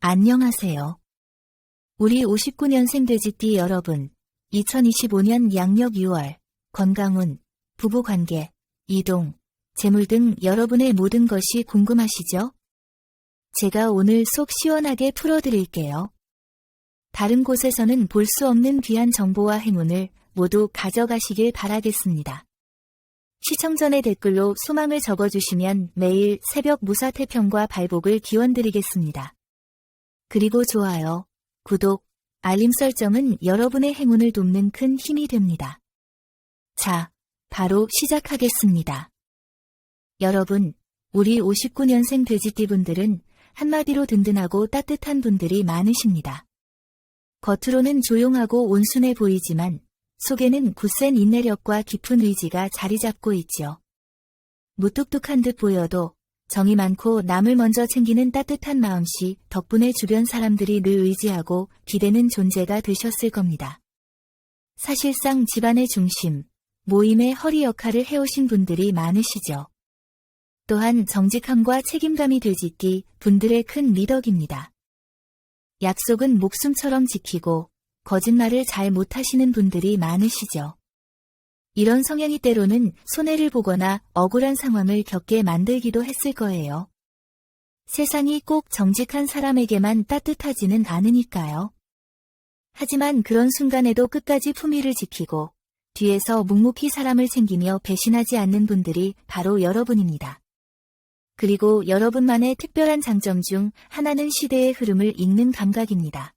안녕하세요. 우리 59년생 돼지띠 여러분, 2025년 양력 6월, 건강운, 부부관계, 이동, 재물 등 여러분의 모든 것이 궁금하시죠? 제가 오늘 속 시원하게 풀어드릴게요. 다른 곳에서는 볼 수 없는 귀한 정보와 행운을 모두 가져가시길 바라겠습니다. 시청 전에 댓글로 소망을 적어주시면 매일 새벽 무사태평과 발복을 기원드리겠습니다. 그리고 좋아요, 구독, 알림 설정은 여러분의 행운을 돕는 큰 힘이 됩니다. 자, 바로 시작하겠습니다. 여러분, 우리 59년생 돼지띠분들은 한마디로 든든하고 따뜻한 분들이 많으십니다. 겉으로는 조용하고 온순해 보이지만 속에는 굳센 인내력과 깊은 의지가 자리 잡고 있지요. 무뚝뚝한 듯 보여도 정이 많고 남을 먼저 챙기는 따뜻한 마음씨 덕분에 주변 사람들이 늘 의지하고 기대는 존재가 되셨을 겁니다. 사실상 집안의 중심, 모임의 허리 역할을 해오신 분들이 많으시죠. 또한 정직함과 책임감이 돼지띠 분들의 큰 미덕입니다. 약속은 목숨처럼 지키고 거짓말을 잘 못하시는 분들이 많으시죠. 이런 성향이 때로는 손해를 보거나 억울한 상황을 겪게 만들기도 했을 거예요. 세상이 꼭 정직한 사람에게만 따뜻하지는 않으니까요. 하지만 그런 순간에도 끝까지 품위를 지키고 뒤에서 묵묵히 사람을 챙기며 배신하지 않는 분들이 바로 여러분입니다. 그리고 여러분만의 특별한 장점 중 하나는 시대의 흐름을 읽는 감각입니다.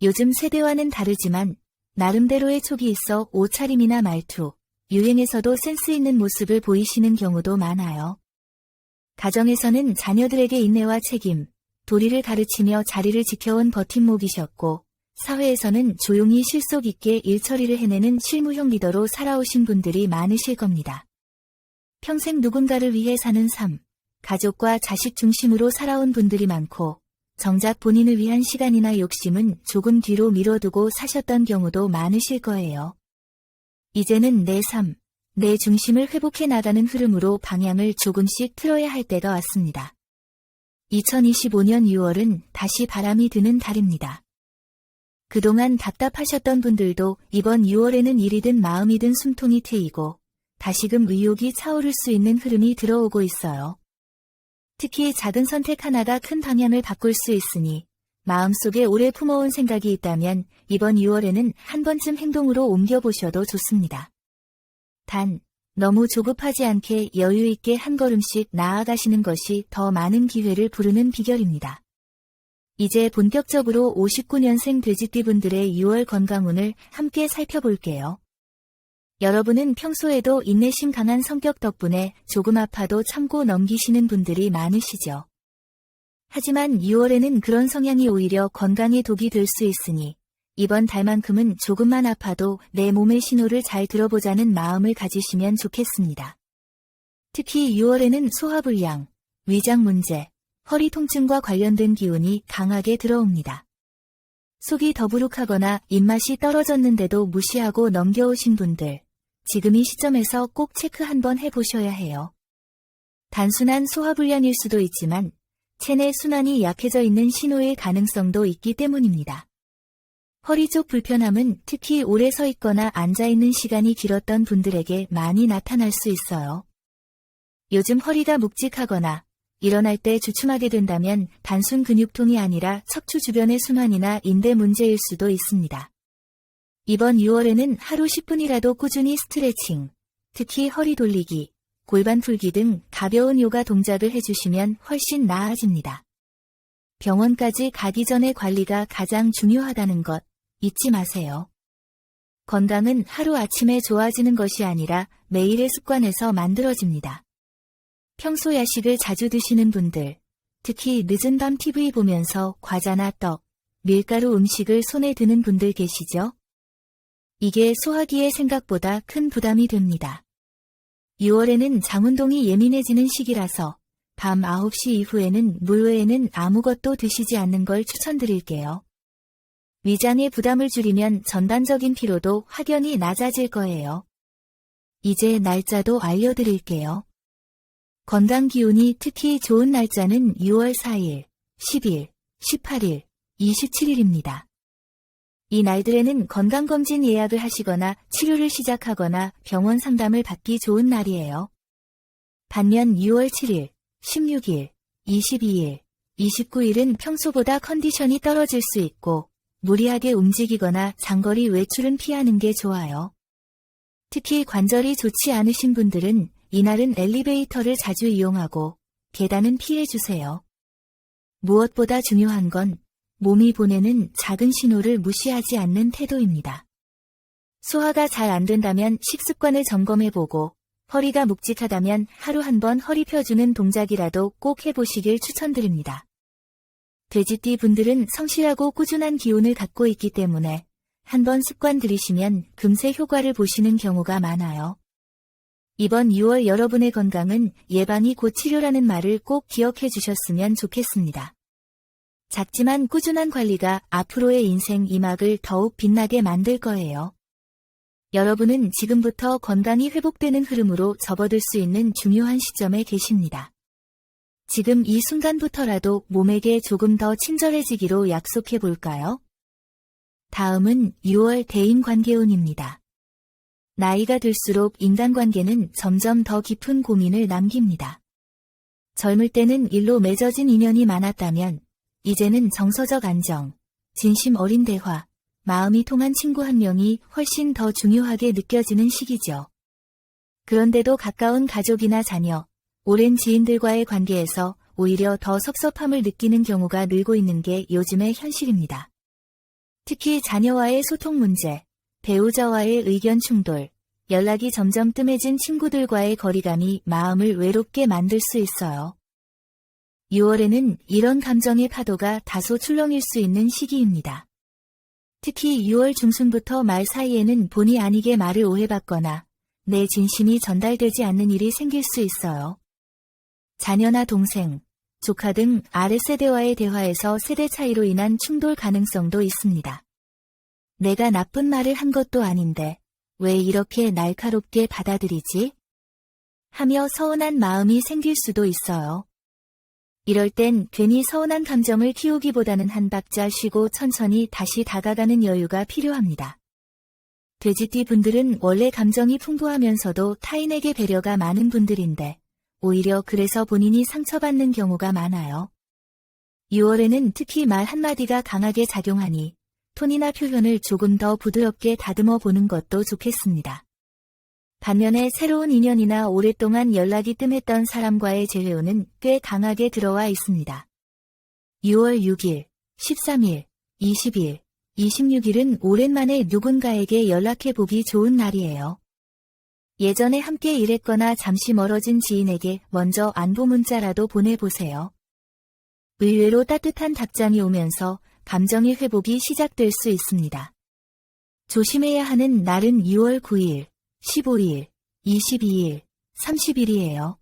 요즘 세대와는 다르지만 나름대로의 촉이 있어 옷차림이나 말투, 유행에서도 센스 있는 모습을 보이시는 경우도 많아요. 가정에서는 자녀들에게 인내와 책임, 도리를 가르치며 자리를 지켜온 버팀목이셨고, 사회에서는 조용히 실속 있게 일처리를 해내는 실무형 리더로 살아오신 분들이 많으실 겁니다. 평생 누군가를 위해 사는 삶, 가족과 자식 중심으로 살아온 분들이 많고, 정작 본인을 위한 시간이나 욕심은 조금 뒤로 미뤄두고 사셨던 경우도 많으실 거예요. 이제는 내 삶, 내 중심을 회복해 나가는 흐름으로 방향을 조금씩 틀어야 할 때가 왔습니다. 2025년 6월은 다시 바람이 드는 달입니다. 그동안 답답하셨던 분들도 이번 6월에는 일이든 마음이든 숨통이 트이고 다시금 의욕이 차오를 수 있는 흐름이 들어오고 있어요. 특히 작은 선택 하나가 큰 방향을 바꿀 수 있으니 마음속에 오래 품어온 생각이 있다면 이번 6월에는 한 번쯤 행동으로 옮겨보셔도 좋습니다. 단, 너무 조급하지 않게 여유 있게 한 걸음씩 나아가시는 것이 더 많은 기회를 부르는 비결입니다. 이제 본격적으로 59년생 돼지띠분들의 6월 건강운을 함께 살펴볼게요. 여러분은 평소에도 인내심 강한 성격 덕분에 조금 아파도 참고 넘기시는 분들이 많으시죠. 하지만 6월에는 그런 성향이 오히려 건강에 독이 될 수 있으니 이번 달만큼은 조금만 아파도 내 몸의 신호를 잘 들어보자는 마음을 가지시면 좋겠습니다. 특히 6월에는 소화불량, 위장 문제, 허리 통증과 관련된 기운이 강하게 들어옵니다. 속이 더부룩하거나 입맛이 떨어졌는데도 무시하고 넘겨오신 분들, 지금 이 시점에서 꼭 체크 한번 해보셔야 해요. 단순한 소화불량일 수도 있지만 체내 순환이 약해져 있는 신호일 가능성도 있기 때문입니다. 허리 쪽 불편함은 특히 오래 서 있거나 앉아 있는 시간이 길었던 분들에게 많이 나타날 수 있어요. 요즘 허리가 묵직하거나 일어날 때 주춤하게 된다면 단순 근육통이 아니라 척추 주변의 순환이나 인대 문제일 수도 있습니다. 이번 6월에는 하루 10분이라도 꾸준히 스트레칭, 특히 허리 돌리기, 골반 풀기 등 가벼운 요가 동작을 해주시면 훨씬 나아집니다. 병원까지 가기 전에 관리가 가장 중요하다는 것 잊지 마세요. 건강은 하루아침에 좋아지는 것이 아니라 매일의 습관에서 만들어집니다. 평소 야식을 자주 드시는 분들, 특히 늦은 밤 TV 보면서 과자나 떡, 밀가루 음식을 손에 드는 분들 계시죠? 이게 소화기에 생각보다 큰 부담이 됩니다. 6월에는 장운동이 예민해지는 시기라서 밤 9시 이후에는 물 외에는 아무것도 드시지 않는 걸 추천드릴게요. 위장의 부담을 줄이면 전반적인 피로도 확연히 낮아질 거예요. 이제 날짜도 알려드릴게요. 건강 기운이 특히 좋은 날짜는 6월 4일, 10일, 18일, 27일입니다. 이 날들에는 건강검진 예약을 하시거나 치료를 시작하거나 병원 상담을 받기 좋은 날이에요. 반면 6월 7일, 16일, 22일, 29일은 평소보다 컨디션이 떨어질 수 있고 무리하게 움직이거나 장거리 외출은 피하는 게 좋아요. 특히 관절이 좋지 않으신 분들은 이날은 엘리베이터를 자주 이용하고 계단은 피해주세요. 무엇보다 중요한 건 몸이 보내는 작은 신호를 무시하지 않는 태도입니다. 소화가 잘 안 된다면 식습관을 점검해보고 허리가 묵직하다면 하루 한 번 허리 펴주는 동작이라도 꼭 해보시길 추천드립니다. 돼지띠 분들은 성실하고 꾸준한 기운을 갖고 있기 때문에 한번 습관 들이시면 금세 효과를 보시는 경우가 많아요. 이번 6월 여러분의 건강은 예방이 곧 치료라는 말을 꼭 기억해 주셨으면 좋겠습니다. 작지만 꾸준한 관리가 앞으로의 인생 이막을 더욱 빛나게 만들 거예요. 여러분은 지금부터 건강이 회복되는 흐름으로 접어들 수 있는 중요한 시점에 계십니다. 지금 이 순간부터라도 몸에게 조금 더 친절해지기로 약속해 볼까요? 다음은 6월 대인관계운입니다. 나이가 들수록 인간관계는 점점 더 깊은 고민을 남깁니다. 젊을 때는 일로 맺어진 인연이 많았다면 이제는 정서적 안정, 진심 어린 대화, 마음이 통한 친구 한 명이 훨씬 더 중요하게 느껴지는 시기죠. 그런데도 가까운 가족이나 자녀, 오랜 지인들과의 관계에서 오히려 더 섭섭함을 느끼는 경우가 늘고 있는 게 요즘의 현실입니다. 특히 자녀와의 소통 문제, 배우자와의 의견 충돌, 연락이 점점 뜸해진 친구들과의 거리감이 마음을 외롭게 만들 수 있어요. 6월에는 이런 감정의 파도가 다소 출렁일 수 있는 시기입니다. 특히 6월 중순부터 말 사이에는 본의 아니게 말을 오해받거나 내 진심이 전달되지 않는 일이 생길 수 있어요. 자녀나 동생, 조카 등 아랫세대와의 대화에서 세대 차이로 인한 충돌 가능성도 있습니다. 내가 나쁜 말을 한 것도 아닌데 왜 이렇게 날카롭게 받아들이지? 하며 서운한 마음이 생길 수도 있어요. 이럴 땐 괜히 서운한 감정을 키우기보다는 한 박자 쉬고 천천히 다시 다가가는 여유가 필요합니다. 돼지띠 분들은 원래 감정이 풍부하면서도 타인에게 배려가 많은 분들인데 오히려 그래서 본인이 상처받는 경우가 많아요. 6월에는 특히 말 한마디가 강하게 작용하니 톤이나 표현을 조금 더 부드럽게 다듬어 보는 것도 좋겠습니다. 반면에 새로운 인연이나 오랫동안 연락이 뜸했던 사람과의 재회오는 꽤 강하게 들어와 있습니다. 6월 6일, 13일, 20일, 26일은 오랜만에 누군가에게 연락해보기 좋은 날이에요. 예전에 함께 일했거나 잠시 멀어진 지인에게 먼저 안부 문자라도 보내보세요. 의외로 따뜻한 답장이 오면서 감정의 회복이 시작될 수 있습니다. 조심해야 하는 날은 6월 9일, 15일, 22일, 30일이에요.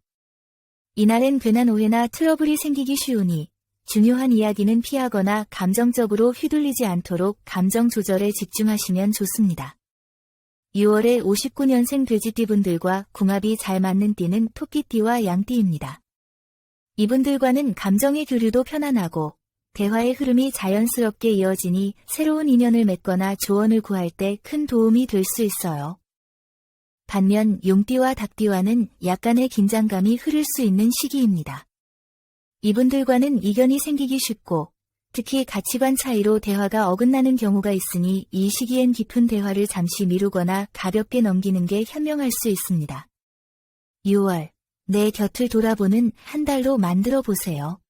이날엔 괜한 오해나 트러블이 생기기 쉬우니 중요한 이야기는 피하거나 감정적으로 휘둘리지 않도록 감정 조절에 집중하시면 좋습니다. 6월에 59년생 돼지띠분들과 궁합이 잘 맞는 띠는 토끼띠와 양띠입니다. 이분들과는 감정의 교류도 편안하고 대화의 흐름이 자연스럽게 이어지니 새로운 인연을 맺거나 조언을 구할 때 큰 도움이 될 수 있어요. 반면 용띠와 닭띠와는 약간의 긴장감이 흐를 수 있는 시기입니다. 이분들과는 이견이 생기기 쉽고 특히 가치관 차이로 대화가 어긋나는 경우가 있으니 이 시기엔 깊은 대화를 잠시 미루거나 가볍게 넘기는 게 현명할 수 있습니다. 6월, 내 곁을 돌아보는 한 달로 만들어 보세요.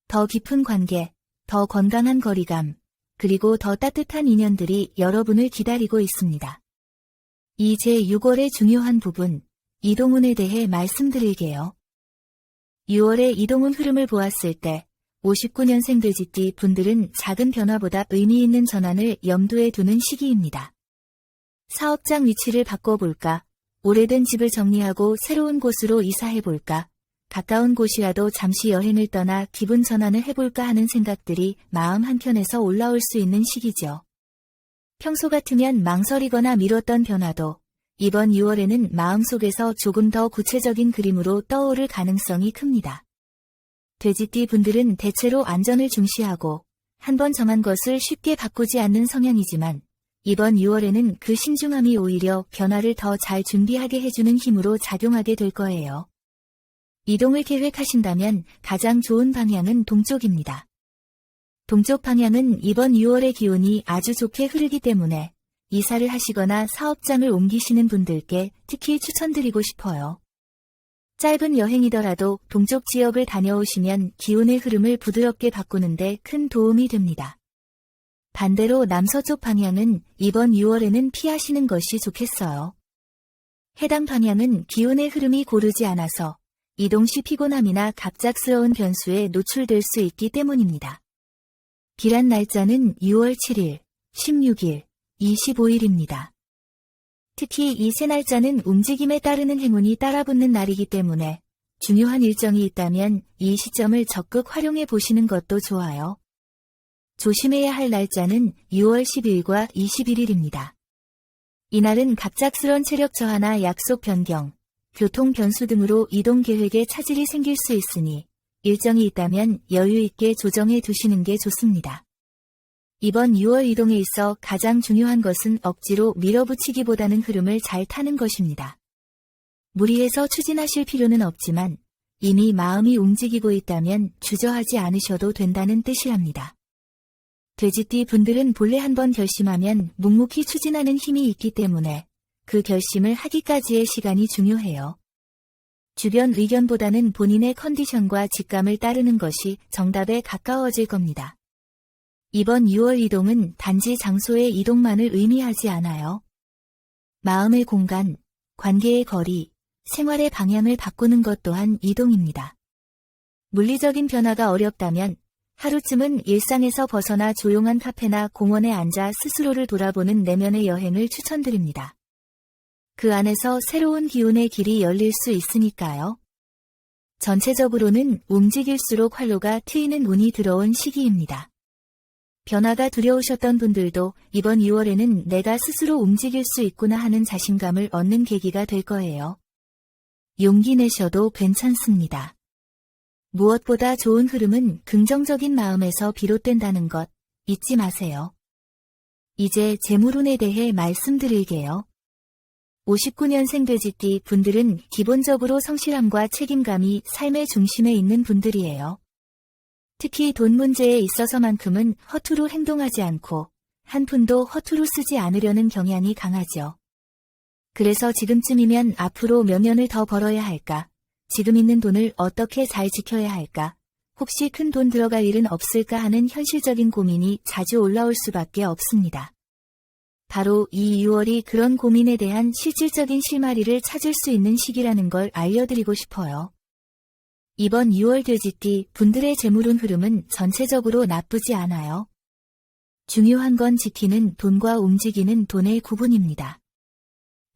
더 깊은 관계, 더 건강한 거리감, 그리고 더 따뜻한 인연들이 여러분을 기다리고 있습니다. 이 제6월의 중요한 부분, 이동운에 대해 말씀드릴게요. 6월의 이동운 흐름을 보았을 때 59년생 돼지띠 분들은 작은 변화보다 의미 있는 전환을 염두에 두는 시기입니다. 사업장 위치를 바꿔볼까? 오래된 집을 정리하고 새로운 곳으로 이사해볼까? 가까운 곳이라도 잠시 여행을 떠나 기분 전환을 해볼까 하는 생각들이 마음 한켠에서 올라올 수 있는 시기죠. 평소 같으면 망설이거나 미뤘던 변화도 이번 6월에는 마음속에서 조금 더 구체적인 그림으로 떠오를 가능성이 큽니다. 돼지띠 분들은 대체로 안전을 중시하고 한번 정한 것을 쉽게 바꾸지 않는 성향이지만 이번 6월에는 그 신중함이 오히려 변화를 더 잘 준비하게 해주는 힘으로 작용하게 될 거예요. 이동을 계획하신다면 가장 좋은 방향은 동쪽입니다. 동쪽 방향은 이번 6월의 기온이 아주 좋게 흐르기 때문에 이사를 하시거나 사업장을 옮기시는 분들께 특히 추천드리고 싶어요. 짧은 여행이더라도 동쪽 지역을 다녀오시면 기온의 흐름을 부드럽게 바꾸는데 큰 도움이 됩니다. 반대로 남서쪽 방향은 이번 6월에는 피하시는 것이 좋겠어요. 해당 방향은 기온의 흐름이 고르지 않아서 이동 시 피곤함이나 갑작스러운 변수에 노출될 수 있기 때문입니다. 길한 날짜는 6월 7일, 16일, 25일입니다. 특히 이 세 날짜는 움직임에 따르는 행운이 따라붙는 날이기 때문에 중요한 일정이 있다면 이 시점을 적극 활용해 보시는 것도 좋아요. 조심해야 할 날짜는 6월 10일과 21일입니다. 이날은 갑작스런 체력 저하나 약속 변경, 교통 변수 등으로 이동 계획에 차질이 생길 수 있으니 일정이 있다면 여유 있게 조정해 두시는 게 좋습니다. 이번 6월 이동에 있어 가장 중요한 것은 억지로 밀어붙이기보다는 흐름을 잘 타는 것입니다. 무리해서 추진하실 필요는 없지만 이미 마음이 움직이고 있다면 주저하지 않으셔도 된다는 뜻이랍니다. 돼지띠 분들은 본래 한번 결심하면 묵묵히 추진하는 힘이 있기 때문에 그 결심을 하기까지의 시간이 중요해요. 주변 의견보다는 본인의 컨디션과 직감을 따르는 것이 정답에 가까워질 겁니다. 이번 6월 이동은 단지 장소의 이동만을 의미하지 않아요. 마음의 공간, 관계의 거리, 생활의 방향을 바꾸는 것 또한 이동입니다. 물리적인 변화가 어렵다면 하루쯤은 일상에서 벗어나 조용한 카페나 공원에 앉아 스스로를 돌아보는 내면의 여행을 추천드립니다. 그 안에서 새로운 기운의 길이 열릴 수 있으니까요. 전체적으로는 움직일수록 활로가 트이는 운이 들어온 시기입니다. 변화가 두려우셨던 분들도 이번 6월에는 내가 스스로 움직일 수 있구나 하는 자신감을 얻는 계기가 될 거예요. 용기 내셔도 괜찮습니다. 무엇보다 좋은 흐름은 긍정적인 마음에서 비롯된다는 것 잊지 마세요. 이제 재물운에 대해 말씀드릴게요. 59년생 돼지띠 분들은 기본적으로 성실함과 책임감이 삶의 중심에 있는 분들이에요. 특히 돈 문제에 있어서만큼은 허투루 행동하지 않고 한 푼도 허투루 쓰지 않으려는 경향이 강하죠. 그래서 지금쯤이면 앞으로 몇 년을 더 벌어야 할까? 지금 있는 돈을 어떻게 잘 지켜야 할까? 혹시 큰 돈 들어갈 일은 없을까 하는 현실적인 고민이 자주 올라올 수밖에 없습니다. 바로 이 6월이 그런 고민에 대한 실질적인 실마리를 찾을 수 있는 시기라는 걸 알려드리고 싶어요. 이번 6월 돼지띠 분들의 재물운 흐름은 전체적으로 나쁘지 않아요. 중요한 건 지키는 돈과 움직이는 돈의 구분입니다.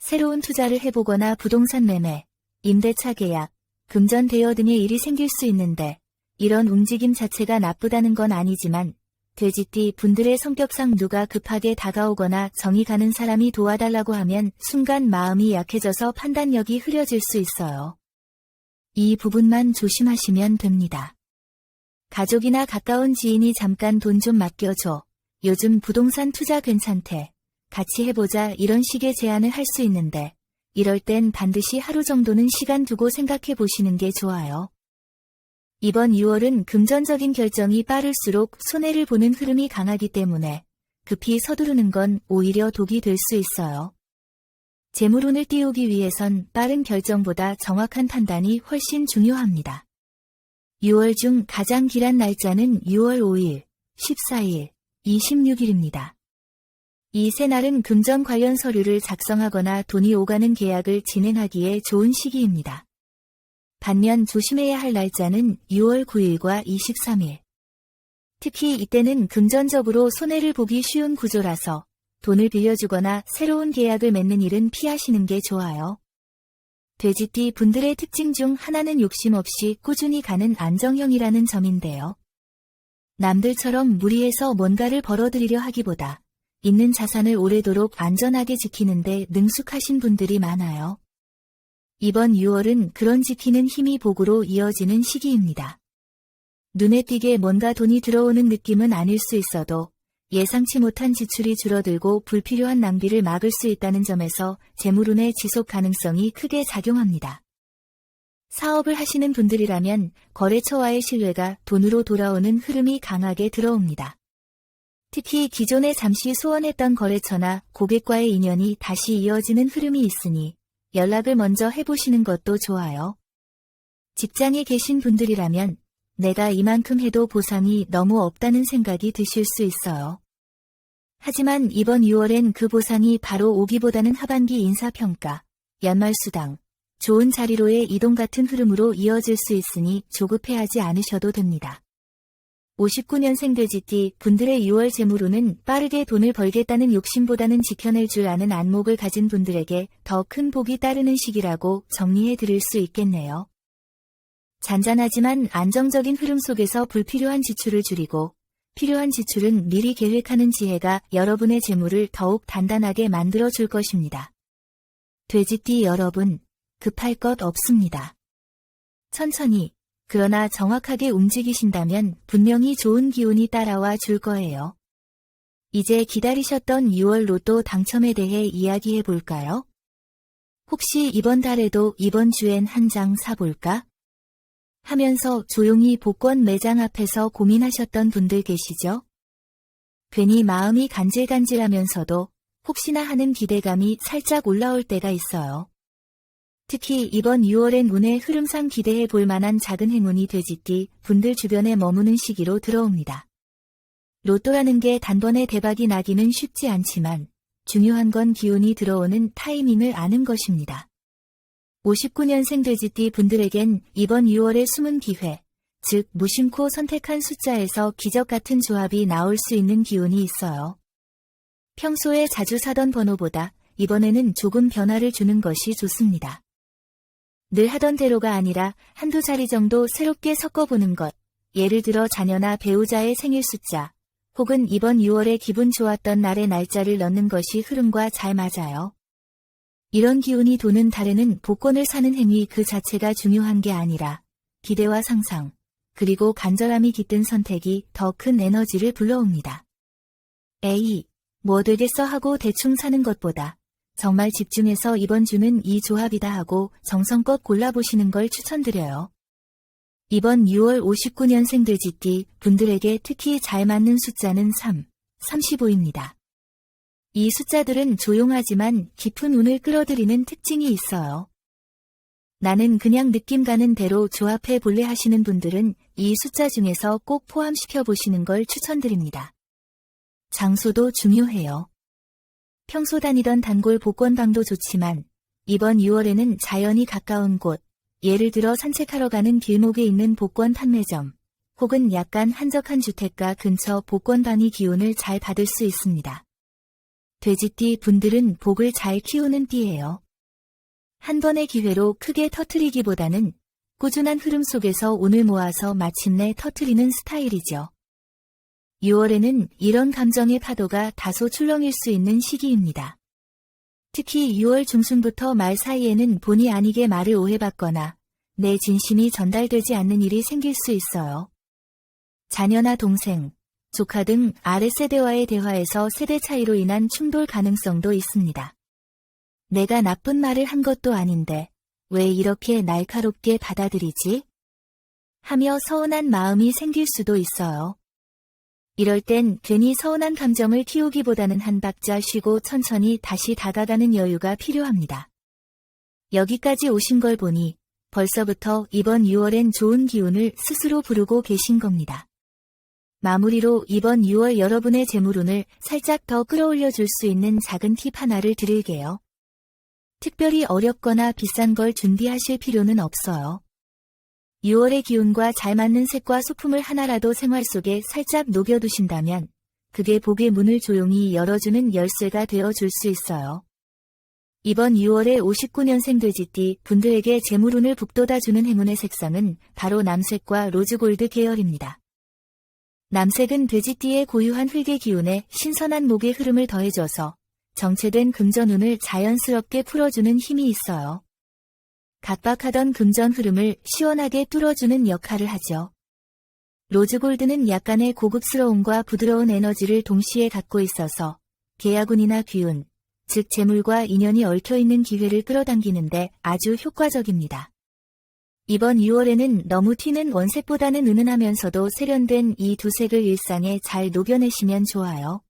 새로운 투자를 해보거나 부동산 매매, 임대차 계약, 금전 대여 등의 일이 생길 수 있는데 이런 움직임 자체가 나쁘다는 건 아니지만 돼지띠 분들의 성격상 누가 급하게 다가오거나 정이 가는 사람이 도와달라고 하면 순간 마음이 약해져서 판단력이 흐려질 수 있어요. 이 부분만 조심하시면 됩니다. 가족이나 가까운 지인이 잠깐 돈 좀 맡겨줘. 요즘 부동산 투자 괜찮대. 같이 해보자 이런 식의 제안을 할 수 있는데 이럴 땐 반드시 하루 정도는 시간 두고 생각해 보시는 게 좋아요. 이번 6월은 금전적인 결정이 빠를수록 손해를 보는 흐름이 강하기 때문에 급히 서두르는 건 오히려 독이 될 수 있어요. 재물운을 띄우기 위해선 빠른 결정보다 정확한 판단이 훨씬 중요합니다. 6월 중 가장 길한 날짜는 6월 5일, 14일, 26일입니다. 이 세 날은 금전 관련 서류를 작성하거나 돈이 오가는 계약을 진행하기에 좋은 시기입니다. 반면 조심해야 할 날짜는 6월 9일과 23일. 특히 이때는 금전적으로 손해를 보기 쉬운 구조라서 돈을 빌려주거나 새로운 계약을 맺는 일은 피하시는 게 좋아요. 돼지띠 분들의 특징 중 하나는 욕심 없이 꾸준히 가는 안정형이라는 점인데요. 남들처럼 무리해서 뭔가를 벌어들이려 하기보다 있는 자산을 오래도록 안전하게 지키는데 능숙하신 분들이 많아요. 이번 6월은 그런 지키는 힘이 복으로 이어지는 시기입니다. 눈에 띄게 뭔가 돈이 들어오는 느낌은 아닐 수 있어도 예상치 못한 지출이 줄어들고 불필요한 낭비를 막을 수 있다는 점에서 재물운의 지속 가능성이 크게 작용합니다. 사업을 하시는 분들이라면 거래처와의 신뢰가 돈으로 돌아오는 흐름이 강하게 들어옵니다. 특히 기존에 잠시 소원했던 거래처나 고객과의 인연이 다시 이어지는 흐름이 있으니 연락을 먼저 해보시는 것도 좋아요. 직장에 계신 분들이라면 내가 이만큼 해도 보상이 너무 없다는 생각이 드실 수 있어요. 하지만 이번 6월엔 그 보상이 바로 오기보다는 하반기 인사평가, 연말수당, 좋은 자리로의 이동 같은 흐름으로 이어질 수 있으니 조급해하지 않으셔도 됩니다. 59년생 돼지띠 분들의 6월 재물운은 빠르게 돈을 벌겠다는 욕심보다는 지켜낼 줄 아는 안목을 가진 분들에게 더 큰 복이 따르는 시기라고 정리해 드릴 수 있겠네요. 잔잔하지만 안정적인 흐름 속에서 불필요한 지출을 줄이고 필요한 지출은 미리 계획하는 지혜가 여러분의 재물을 더욱 단단하게 만들어 줄 것입니다. 돼지띠 여러분, 급할 것 없습니다. 천천히, 그러나 정확하게 움직이신다면 분명히 좋은 기운이 따라와 줄 거예요. 이제 기다리셨던 6월 로또 당첨에 대해 이야기해 볼까요? 혹시 이번 달에도 이번 주엔 한 장 사볼까? 하면서 조용히 복권 매장 앞에서 고민하셨던 분들 계시죠? 괜히 마음이 간질간질하면서도 혹시나 하는 기대감이 살짝 올라올 때가 있어요. 특히 이번 6월엔 운의 흐름상 기대해 볼 만한 작은 행운이 돼지띠 분들 주변에 머무는 시기로 들어옵니다. 로또라는 게 단번에 대박이 나기는 쉽지 않지만 중요한 건 기운이 들어오는 타이밍을 아는 것입니다. 59년생 돼지띠 분들에겐 이번 6월의 숨은 기회, 즉 무심코 선택한 숫자에서 기적 같은 조합이 나올 수 있는 기운이 있어요. 평소에 자주 사던 번호보다 이번에는 조금 변화를 주는 것이 좋습니다. 늘 하던 대로가 아니라 한두 자리 정도 새롭게 섞어보는 것, 예를 들어 자녀나 배우자의 생일 숫자, 혹은 이번 6월에 기분 좋았던 날의 날짜를 넣는 것이 흐름과 잘 맞아요. 이런 기운이 도는 달에는 복권을 사는 행위 그 자체가 중요한 게 아니라 기대와 상상, 그리고 간절함이 깃든 선택이 더 큰 에너지를 불러옵니다. 에이, 뭐 되겠어 하고 대충 사는 것보다 정말 집중해서 이번 주는 이 조합이다 하고 정성껏 골라보시는 걸 추천드려요. 이번 6월 59년생 돼지띠 분들에게 특히 잘 맞는 숫자는 3, 35입니다. 이 숫자들은 조용하지만 깊은 운을 끌어들이는 특징이 있어요. 나는 그냥 느낌 가는 대로 조합해 볼래 하시는 분들은 이 숫자 중에서 꼭 포함시켜 보시는 걸 추천드립니다. 장소도 중요해요. 평소 다니던 단골 복권방도 좋지만 이번 6월에는 자연이 가까운 곳, 예를 들어 산책하러 가는 길목에 있는 복권 판매점, 혹은 약간 한적한 주택가 근처 복권방이 기운을 잘 받을 수 있습니다. 돼지띠 분들은 복을 잘 키우는 띠예요. 한 번의 기회로 크게 터트리기보다는 꾸준한 흐름 속에서 운을 모아서 마침내 터트리는 스타일이죠. 6월에는 이런 감정의 파도가 다소 출렁일 수 있는 시기입니다. 특히 6월 중순부터 말 사이에는 본의 아니게 말을 오해받거나 내 진심이 전달되지 않는 일이 생길 수 있어요. 자녀나 동생, 조카 등 아랫세대와의 대화에서 세대 차이로 인한 충돌 가능성도 있습니다. 내가 나쁜 말을 한 것도 아닌데 왜 이렇게 날카롭게 받아들이지? 하며 서운한 마음이 생길 수도 있어요. 이럴 땐 괜히 서운한 감정을 키우기보다는 한 박자 쉬고 천천히 다시 다가가는 여유가 필요합니다. 여기까지 오신 걸 보니 벌써부터 이번 6월엔 좋은 기운을 스스로 부르고 계신 겁니다. 마무리로 이번 6월 여러분의 재물운을 살짝 더 끌어올려 줄 수 있는 작은 팁 하나를 드릴게요. 특별히 어렵거나 비싼 걸 준비하실 필요는 없어요. 6월의 기운과 잘 맞는 색과 소품을 하나라도 생활 속에 살짝 녹여두신다면 그게 복의 문을 조용히 열어주는 열쇠가 되어줄 수 있어요. 이번 6월에 59년생 돼지띠 분들에게 재물운을 북돋아주는 행운의 색상은 바로 남색과 로즈골드 계열입니다. 남색은 돼지띠의 고유한 흙의 기운에 신선한 목의 흐름을 더해줘서 정체된 금전운을 자연스럽게 풀어주는 힘이 있어요. 각박하던 금전 흐름을 시원하게 뚫어주는 역할을 하죠. 로즈골드는 약간의 고급스러움과 부드러운 에너지를 동시에 갖고 있어서 계약운이나 귀운, 즉 재물과 인연이 얽혀있는 기회를 끌어당기는데 아주 효과적입니다. 이번 6월에는 너무 튀는 원색보다는 은은하면서도 세련된 이 두 색을 일상에 잘 녹여내시면 좋아요.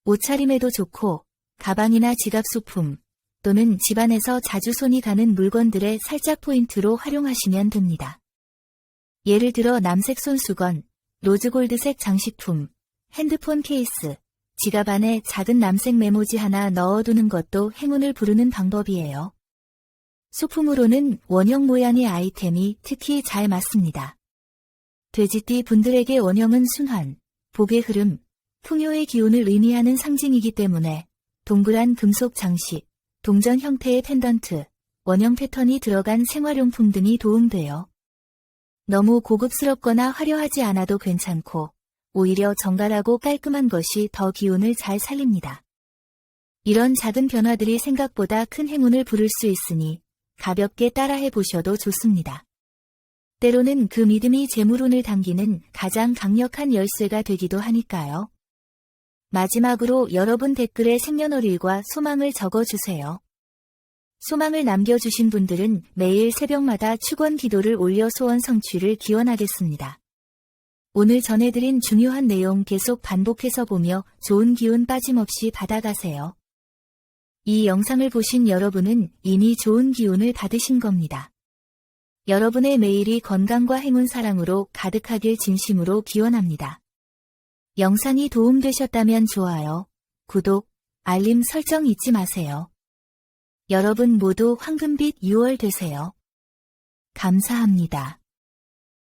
옷차림에도 좋고 가방이나 지갑 소품 또는 집안에서 자주 손이 가는 물건들의 살짝 포인트로 활용하시면 됩니다. 예를 들어 남색 손수건, 로즈골드색 장식품, 핸드폰 케이스, 지갑 안에 작은 남색 메모지 하나 넣어두는 것도 행운을 부르는 방법이에요. 소품으로는 원형 모양의 아이템이 특히 잘 맞습니다. 돼지띠 분들에게 원형은 순환, 복의 흐름, 풍요의 기운을 의미하는 상징이기 때문에 동그란 금속 장식, 동전 형태의 펜던트, 원형 패턴이 들어간 생활용품 등이 도움돼요. 너무 고급스럽거나 화려하지 않아도 괜찮고 오히려 정갈하고 깔끔한 것이 더 기운을 잘 살립니다. 이런 작은 변화들이 생각보다 큰 행운을 부를 수 있으니 가볍게 따라해 보셔도 좋습니다. 때로는 그 믿음이 재물운을 당기는 가장 강력한 열쇠가 되기도 하니까요. 마지막으로 여러분 댓글에 생년월일과 소망을 적어주세요. 소망을 남겨주신 분들은 매일 새벽마다 축원 기도를 올려 소원 성취를 기원하겠습니다. 오늘 전해드린 중요한 내용 계속 반복해서 보며 좋은 기운 빠짐없이 받아가세요. 이 영상을 보신 여러분은 이미 좋은 기운을 받으신 겁니다. 여러분의 매일이 건강과 행운 사랑으로 가득하길 진심으로 기원합니다. 영상이 도움되셨다면 좋아요, 구독, 알림 설정 잊지 마세요. 여러분 모두 황금빛 6월 되세요. 감사합니다.